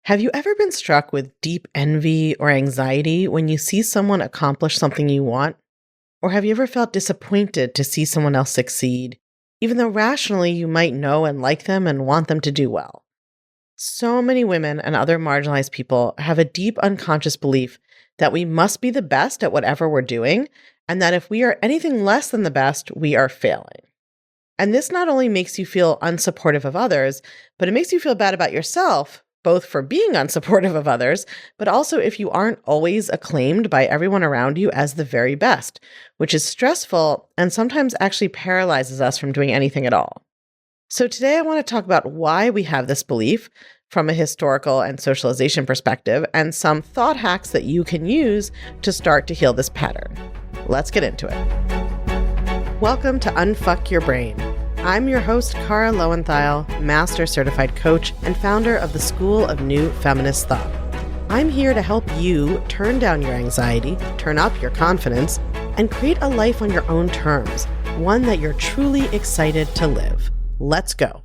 Have you ever been struck with deep envy or anxiety when you see someone accomplish something you want? Or have you ever felt disappointed to see someone else succeed, even though rationally you might know and like them and want them to do well? So many women and other marginalized people have a deep unconscious belief that we must be the best at whatever we're doing, and that if we are anything less than the best, we are failing. And this not only makes you feel unsupportive of others, but it makes you feel bad about yourself, both for being unsupportive of others, but also if you aren't always acclaimed by everyone around you as the very best, which is stressful and sometimes actually paralyzes us from doing anything at all. So today I want to talk about why we have this belief from a historical and socialization perspective and some thought hacks that you can use to start to heal this pattern. Let's get into it. Welcome to Unfuck Your Brain. I'm your host, Cara Loewentheil, Master Certified Coach and founder of the School of New Feminist Thought. I'm here to help you turn down your anxiety, turn up your confidence, and create a life on your own terms, one that you're truly excited to live. Let's go.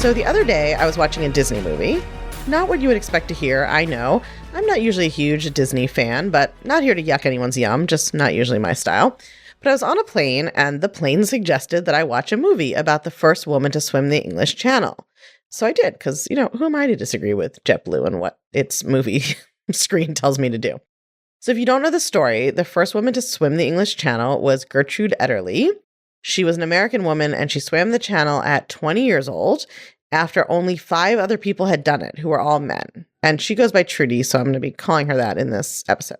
So the other day, I was watching a Disney movie. Not what you would expect to hear, I know. I'm not usually a huge Disney fan, but not here to yuck anyone's yum, just not usually my style. But I was on a plane, and the plane suggested that I watch a movie about the first woman to swim the English Channel. So I did, because, who am I to disagree with JetBlue and what its movie screen tells me to do? So if you don't know the story, the first woman to swim the English Channel was Gertrude Ederle. She was an American woman, and she swam the channel at 20 years old after only 5 other people had done it, who were all men. And she goes by Trudy, so I'm going to be calling her that in this episode.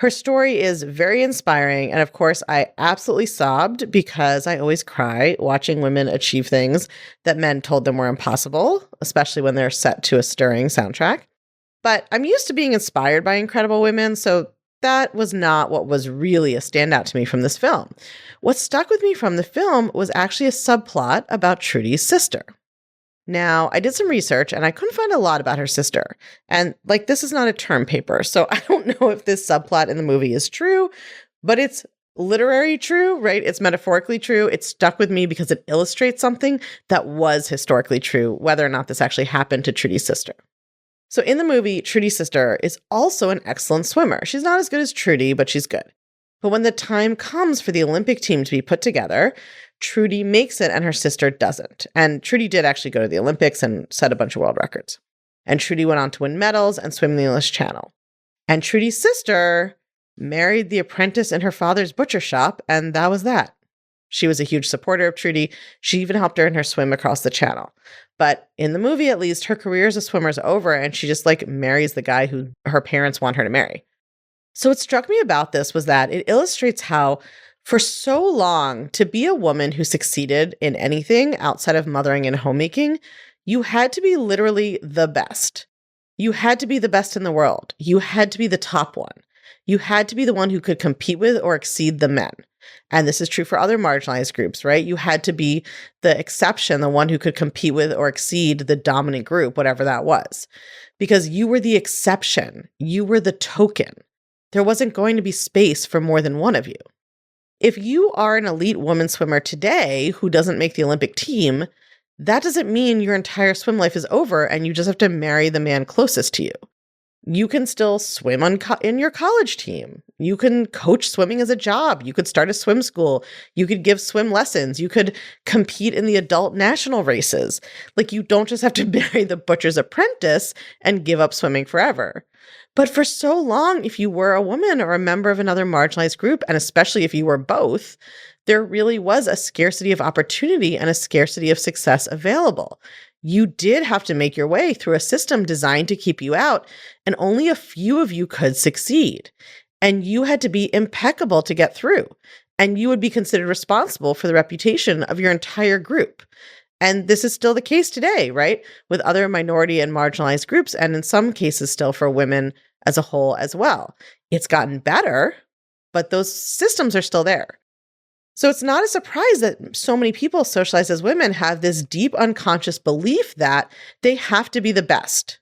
Her story is very inspiring, and of course, I absolutely sobbed because I always cry watching women achieve things that men told them were impossible, especially when they're set to a stirring soundtrack. But I'm used to being inspired by incredible women, so that was not what was really a standout to me from this film. What stuck with me from the film was actually a subplot about Trudy's sister. Now, I did some research and I couldn't find a lot about her sister. And this is not a term paper, so I don't know if this subplot in the movie is true, but it's literary true, right? It's metaphorically true. It stuck with me because it illustrates something that was historically true, whether or not this actually happened to Trudy's sister. So in the movie, Trudy's sister is also an excellent swimmer. She's not as good as Trudy, but she's good. But when the time comes for the Olympic team to be put together, Trudy makes it and her sister doesn't. And Trudy did actually go to the Olympics and set a bunch of world records. And Trudy went on to win medals and swim the English Channel. And Trudy's sister married the apprentice in her father's butcher shop, and that was that. She was a huge supporter of Trudy. She even helped her in her swim across the channel. But in the movie, at least, her career as a swimmer is over, and she just marries the guy who her parents want her to marry. So what struck me about this was that it illustrates how for so long, to be a woman who succeeded in anything outside of mothering and homemaking, you had to be literally the best. You had to be the best in the world. You had to be the top one. You had to be the one who could compete with or exceed the men. And this is true for other marginalized groups, right? You had to be the exception, the one who could compete with or exceed the dominant group, whatever that was. Because you were the exception. You were the token. There wasn't going to be space for more than one of you. If you are an elite woman swimmer today who doesn't make the Olympic team, that doesn't mean your entire swim life is over and you just have to marry the man closest to you. You can still swim in your college team. You can coach swimming as a job. You could start a swim school. You could give swim lessons. You could compete in the adult national races. You don't just have to marry the butcher's apprentice and give up swimming forever. But for so long, if you were a woman or a member of another marginalized group, and especially if you were both, there really was a scarcity of opportunity and a scarcity of success available. You did have to make your way through a system designed to keep you out, and only a few of you could succeed. And you had to be impeccable to get through, and you would be considered responsible for the reputation of your entire group. And this is still the case today, right? With other minority and marginalized groups, and in some cases still for women as a whole as well. It's gotten better, but those systems are still there. So it's not a surprise that so many people socialized as women have this deep unconscious belief that they have to be the best,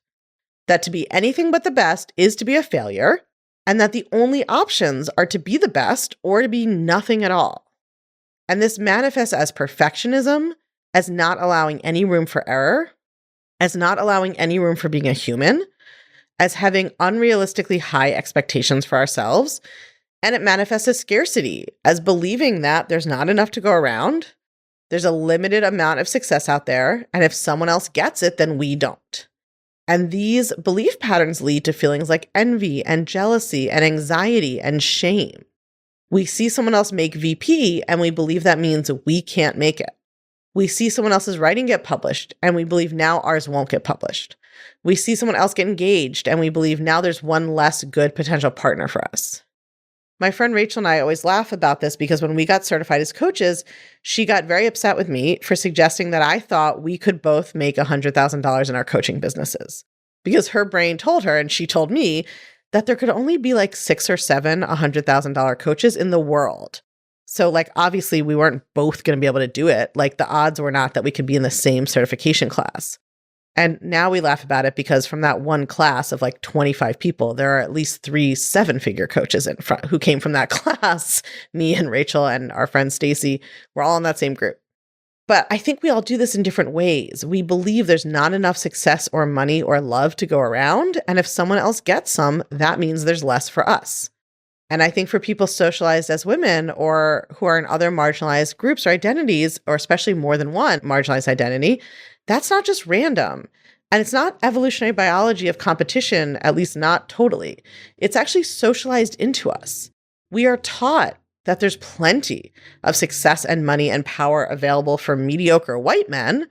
that to be anything but the best is to be a failure, and that the only options are to be the best or to be nothing at all. And this manifests as perfectionism, as not allowing any room for error, as not allowing any room for being a human, as having unrealistically high expectations for ourselves, and it manifests as scarcity, as believing that there's not enough to go around, there's a limited amount of success out there, and if someone else gets it, then we don't. And these belief patterns lead to feelings like envy and jealousy and anxiety and shame. We see someone else make VP and we believe that means we can't make it. We see someone else's writing get published and we believe now ours won't get published. We see someone else get engaged and we believe now there's one less good potential partner for us. My friend Rachel and I always laugh about this because when we got certified as coaches, she got very upset with me for suggesting that I thought we could both make $100,000 in our coaching businesses. Because her brain told her, and she told me, that there could only be like 6 or 7 $100,000 coaches in the world. So like, obviously we weren't both going to be able to do it. Like the odds were not that we could be in the same certification class. And now we laugh about it because from that one class of like 25 people, there are at least 3 7-figure coaches in front who came from that class. Me and Rachel and our friend Stacy, we're all in that same group. But I think we all do this in different ways. We believe there's not enough success or money or love to go around. And if someone else gets some, that means there's less for us. And I think for people socialized as women or who are in other marginalized groups or identities, or especially more than one marginalized identity, that's not just random. And it's not evolutionary biology of competition, at least not totally. It's actually socialized into us. We are taught that there's plenty of success and money and power available for mediocre white men,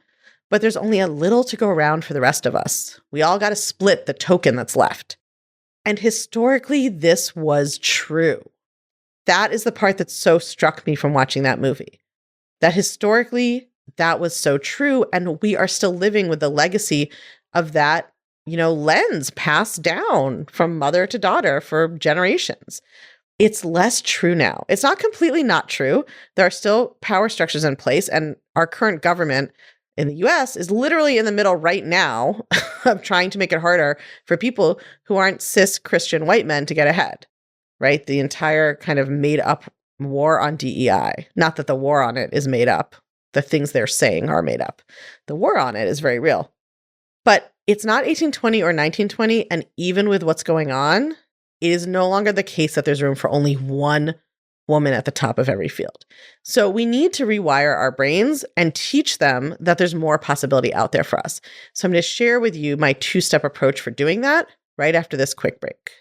but there's only a little to go around for the rest of us. We all got to split the token that's left. And historically, this was true. That is the part that so struck me from watching that movie. That historically, that was so true. And we are still living with the legacy of that, lens passed down from mother to daughter for generations. It's less true now. It's not completely not true. There are still power structures in place, and our current government in the US is literally in the middle right now of trying to make it harder for people who aren't cis Christian white men to get ahead, right? The entire kind of made up war on DEI. Not that the war on it is made up. The things they're saying are made up. The war on it is very real. But it's not 1820 or 1920, and even with what's going on, it is no longer the case that there's room for only one woman at the top of every field. So we need to rewire our brains and teach them that there's more possibility out there for us. So I'm going to share with you my 2-step approach for doing that right after this quick break.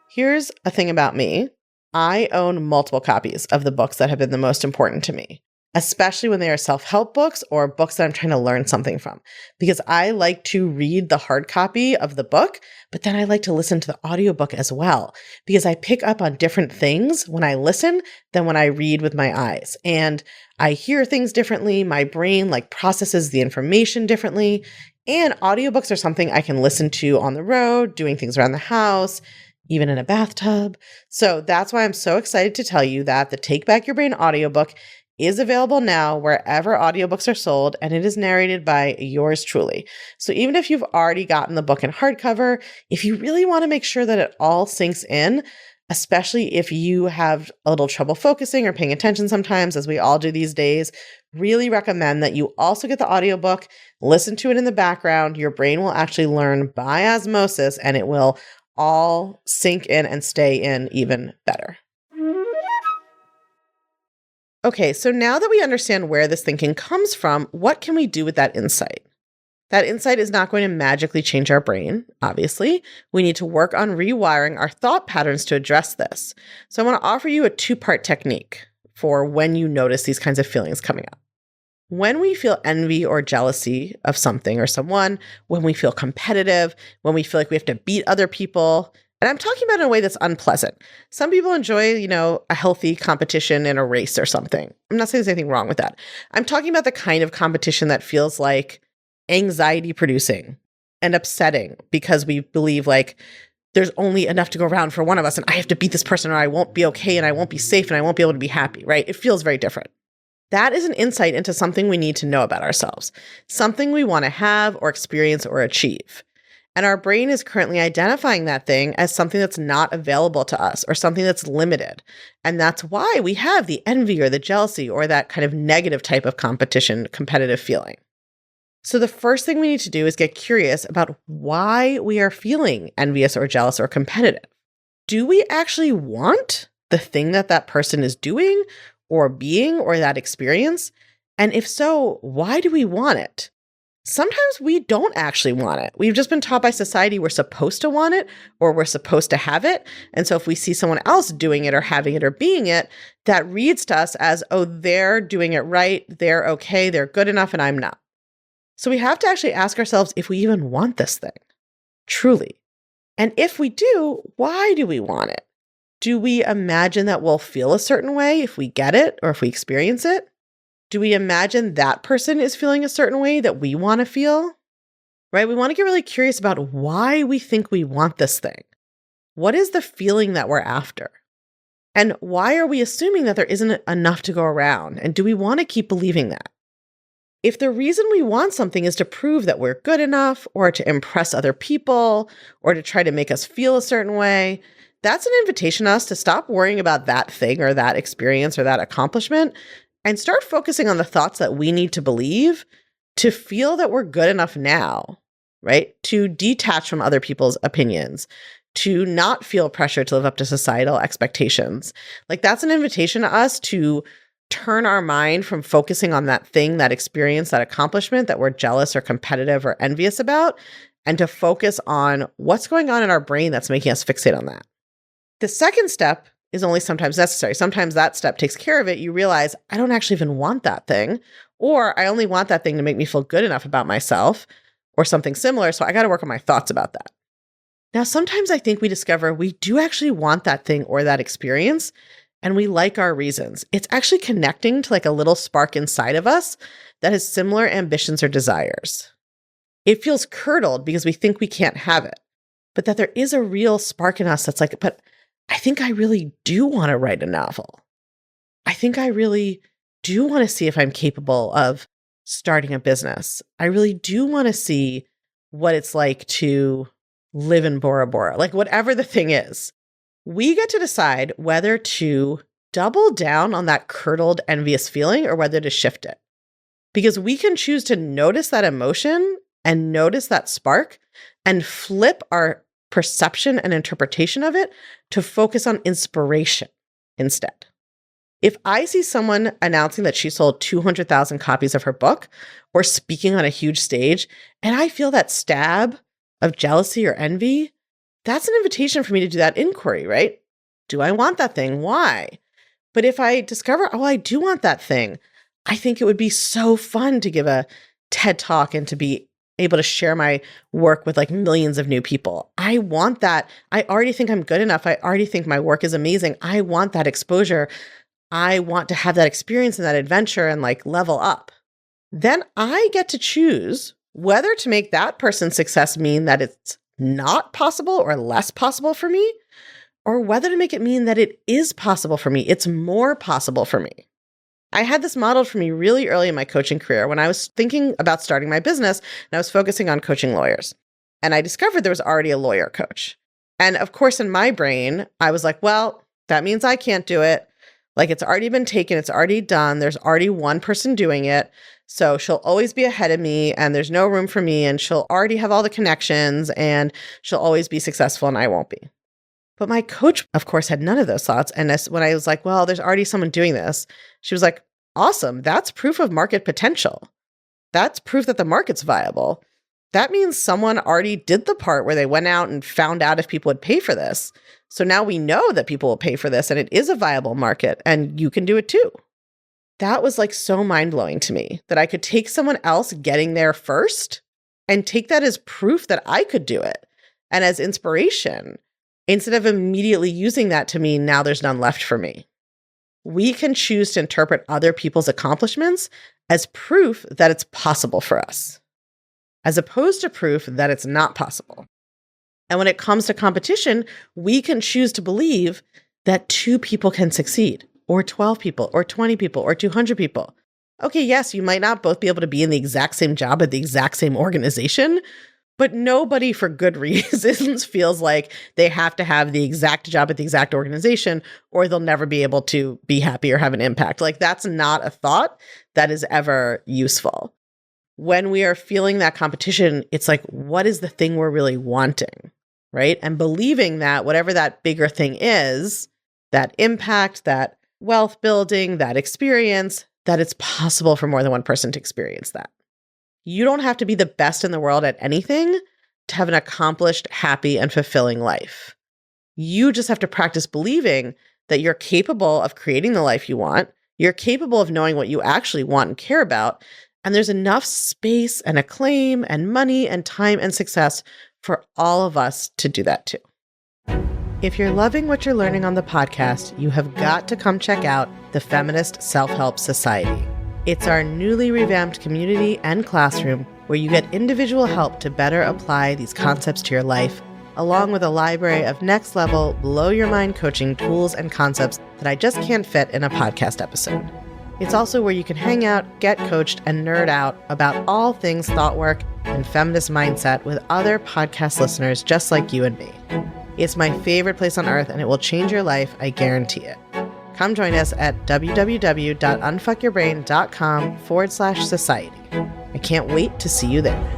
Here's a thing about me. I own multiple copies of the books that have been the most important to me, especially when they are self-help books or books that I'm trying to learn something from, because I like to read the hard copy of the book, but then I like to listen to the audiobook as well, because I pick up on different things when I listen than when I read with my eyes. And I hear things differently. My brain processes the information differently. And audiobooks are something I can listen to on the road, doing things around the house, even in a bathtub. So that's why I'm so excited to tell you that the Take Back Your Brain audiobook is available now wherever audiobooks are sold, and it is narrated by yours truly. So even if you've already gotten the book in hardcover, if you really want to make sure that it all sinks in, especially if you have a little trouble focusing or paying attention sometimes, as we all do these days, really recommend that you also get the audiobook, listen to it in the background. Your brain will actually learn by osmosis, and it will all sink in and stay in even better. Okay, so now that we understand where this thinking comes from, what can we do with that insight? That insight is not going to magically change our brain, obviously. We need to work on rewiring our thought patterns to address this. So I want to offer you a 2-part technique for when you notice these kinds of feelings coming up. When we feel envy or jealousy of something or someone, when we feel competitive, when we feel like we have to beat other people, and I'm talking about it in a way that's unpleasant. Some people enjoy, a healthy competition in a race or something. I'm not saying there's anything wrong with that. I'm talking about the kind of competition that feels like anxiety producing and upsetting because we believe there's only enough to go around for one of us and I have to beat this person or I won't be okay and I won't be safe and I won't be able to be happy, right? It feels very different. That is an insight into something we need to know about ourselves, something we want to have or experience or achieve. And our brain is currently identifying that thing as something that's not available to us or something that's limited. And that's why we have the envy or the jealousy or that kind of negative type of competition, competitive feeling. So the first thing we need to do is get curious about why we are feeling envious or jealous or competitive. Do we actually want the thing that that person is doing or being or that experience? And if so, why do we want it? Sometimes we don't actually want it. We've just been taught by society we're supposed to want it or we're supposed to have it. And so if we see someone else doing it or having it or being it, that reads to us as, oh, they're doing it right, they're okay, they're good enough, and I'm not. So we have to actually ask ourselves if we even want this thing, truly. And if we do, why do we want it? Do we imagine that we'll feel a certain way if we get it or if we experience it? Do we imagine that person is feeling a certain way that we want to feel? Right? We want to get really curious about why we think we want this thing. What is the feeling that we're after? And why are we assuming that there isn't enough to go around? And do we want to keep believing that? If the reason we want something is to prove that we're good enough or to impress other people or to try to make us feel a certain way, that's an invitation to us to stop worrying about that thing or that experience or that accomplishment and start focusing on the thoughts that we need to believe to feel that we're good enough now, right? To detach from other people's opinions, to not feel pressure to live up to societal expectations. Like that's an invitation to us to turn our mind from focusing on that thing, that experience, that accomplishment that we're jealous or competitive or envious about, and to focus on what's going on in our brain that's making us fixate on that. The second step is only sometimes necessary. Sometimes that step takes care of it. You realize, I don't actually even want that thing, or I only want that thing to make me feel good enough about myself or something similar. So I got to work on my thoughts about that. Now, sometimes I think we discover we do actually want that thing or that experience, and we like our reasons. It's actually connecting to like a little spark inside of us that has similar ambitions or desires. It feels curdled because we think we can't have it, but that there is a real spark in us that's like, but I think I really do want to write a novel. I think I really do want to see if I'm capable of starting a business. I really do want to see what it's like to live in Bora Bora, like whatever the thing is. We get to decide whether to double down on that curdled, envious feeling or whether to shift it. Because we can choose to notice that emotion and notice that spark and flip our perception and interpretation of it to focus on inspiration instead. If I see someone announcing that she sold 200,000 copies of her book or speaking on a huge stage, and I feel that stab of jealousy or envy, that's an invitation for me to do that inquiry, right? Do I want that thing? Why? But if I discover, oh, I do want that thing, I think it would be so fun to give a TED Talk and to be able to share my work with like millions of new people. I want that. I already think I'm good enough. I already think my work is amazing. I want that exposure. I want to have that experience and that adventure and like level up. Then I get to choose whether to make that person's success mean that it's not possible or less possible for me, or whether to make it mean that it is possible for me. It's more possible for me. I had this modeled for me really early in my coaching career when I was thinking about starting my business and I was focusing on coaching lawyers. And I discovered there was already a lawyer coach. And of course, in my brain, I was like, well, that means I can't do it. Like it's already been taken. It's already done. There's already one person doing it. So she'll always be ahead of me and there's no room for me and she'll already have all the connections and she'll always be successful and I won't be. But my coach, of course, had none of those thoughts. And when I was like, well, there's already someone doing this, she was like, awesome. That's proof of market potential. That's proof that the market's viable. That means someone already did the part where they went out and found out if people would pay for this. So now we know that people will pay for this and it is a viable market and you can do it too. That was like so mind-blowing to me that I could take someone else getting there first and take that as proof that I could do it and as inspiration instead of immediately using that to mean now there's none left for me. We can choose to interpret other people's accomplishments as proof that it's possible for us, as opposed to proof that it's not possible. And when it comes to competition, we can choose to believe that 2 people can succeed, or 12 people, or 20 people, or 200 people. Okay, yes, you might not both be able to be in the exact same job at the exact same organization, but nobody for good reasons feels like they have to have the exact job at the exact organization or they'll never be able to be happy or have an impact. Like that's not a thought that is ever useful. When we are feeling that competition, it's like, what is the thing we're really wanting, right? And believing that whatever that bigger thing is, that impact, that wealth building, that experience, that it's possible for more than one person to experience that. You don't have to be the best in the world at anything to have an accomplished, happy, and fulfilling life. You just have to practice believing that you're capable of creating the life you want. You're capable of knowing what you actually want and care about. And there's enough space and acclaim and money and time and success for all of us to do that too. If you're loving what you're learning on the podcast, you have got to come check out the Feminist Self-Help Society. It's our newly revamped community and classroom where you get individual help to better apply these concepts to your life, along with a library of next-level, blow-your-mind coaching tools and concepts that I just can't fit in a podcast episode. It's also where you can hang out, get coached, and nerd out about all things thought work and feminist mindset with other podcast listeners just like you and me. It's my favorite place on earth, and it will change your life, I guarantee it. Come join us at www.unfuckyourbrain.com/society. I can't wait to see you there.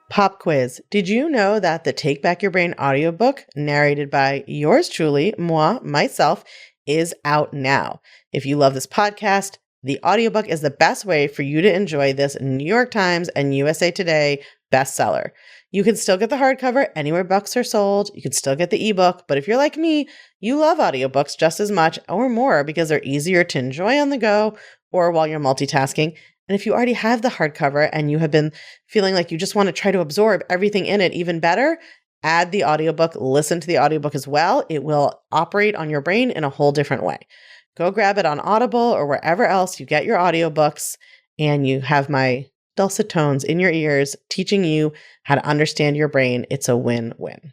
Pop quiz. Did you know that the Take Back Your Brain audiobook, narrated by yours truly, myself, is out now? If you love this podcast, the audiobook is the best way for you to enjoy this New York Times and USA Today bestseller. You can still get the hardcover anywhere books are sold. You can still get the ebook, but if you're like me, you love audiobooks just as much or more because they're easier to enjoy on the go or while you're multitasking. And if you already have the hardcover and you have been feeling like you just want to try to absorb everything in it even better, add the audiobook, listen to the audiobook as well. It will operate on your brain in a whole different way. Go grab it on Audible or wherever else you get your audiobooks, and you have my dulcet tones in your ears teaching you how to understand your brain. It's a win-win.